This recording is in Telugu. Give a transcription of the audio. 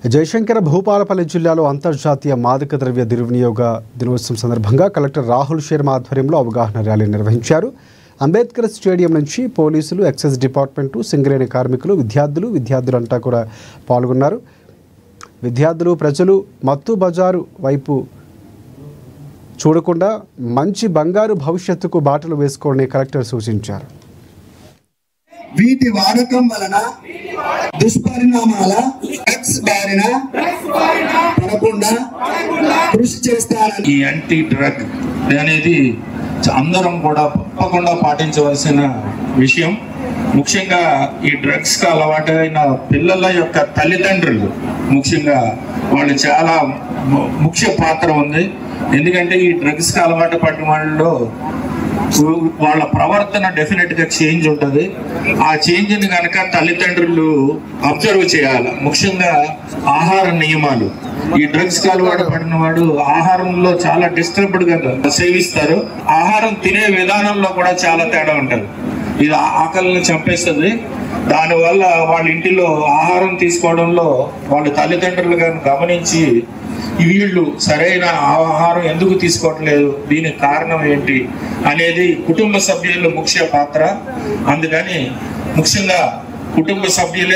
జయశంకర్ భూపాలపల్లి జిల్లాలో అంతర్జాతీయ మాదక ద్రవ్య దుర్వినియోగ దినోత్సవం సందర్భంగా కలెక్టర్ రాహుల్ శర్మ ఆధ్వర్యంలో అవగాహన ర్యాలీ నిర్వహించారు. అంబేద్కర్ స్టేడియం నుంచి పోలీసులు, ఎక్సైజ్ డిపార్ట్మెంటు, సింగరేణి కార్మికులు, విద్యార్థులంతా కూడా పాల్గొన్నారు. విద్యార్థులు, ప్రజలు మత్తు బజారు వైపు చూడకుండా మంచి బంగారు భవిష్యత్తుకు బాటలు వేసుకోవాలని కలెక్టర్ సూచించారు. వీటి వాడకం వలన దుష్పరిణామాల బారిన పడకుండా కృషి చేస్తారని ఈ యాంటీ డ్రగ్ అనేది అందరం కూడా తప్పకుండా పాటించవలసిన విషయం. ముఖ్యంగా ఈ డ్రగ్స్ కి అలవాటైన పిల్లల యొక్క తల్లిదండ్రులు ముఖ్యంగా వాళ్ళు చాలా ముఖ్య పాత్ర ఉంది. ఎందుకంటే ఈ డ్రగ్స్ కి అలవాటు పడిన వాళ్ళలో వాళ్ళ ప్రవర్తన డెఫినెట్ గా చేంజ్ ఉంటుంది. ఆ చేంజ్ ని కనుక తల్లిదండ్రులు అబ్జర్వ్ చేయాలి. ముఖ్యంగా ఆహార నియమాలు. ఈ డ్రగ్స్ కి అలవాటు పడిన వాడు ఆహారంలో చాలా డిస్టర్బ్డ్ గా సేవిస్తారు. ఆహారం తినే విధానంలో కూడా చాలా తేడా ఉంటుంది. ఇది ఆకలిని చంపేస్తుంది. దానివల్ల వాళ్ళ ఇంటిలో ఆహారం తీసుకోవడంలో వాళ్ళ తల్లిదండ్రులు కానీ గమనించి వీళ్ళు సరైన ఆహారం ఎందుకు తీసుకోవట్లేదు, దీనికి కారణం ఏంటి అనేది కుటుంబ సభ్యుల ముఖ్య పాత్ర. అందుకని ముఖ్యంగా కుటుంబ సభ్యులే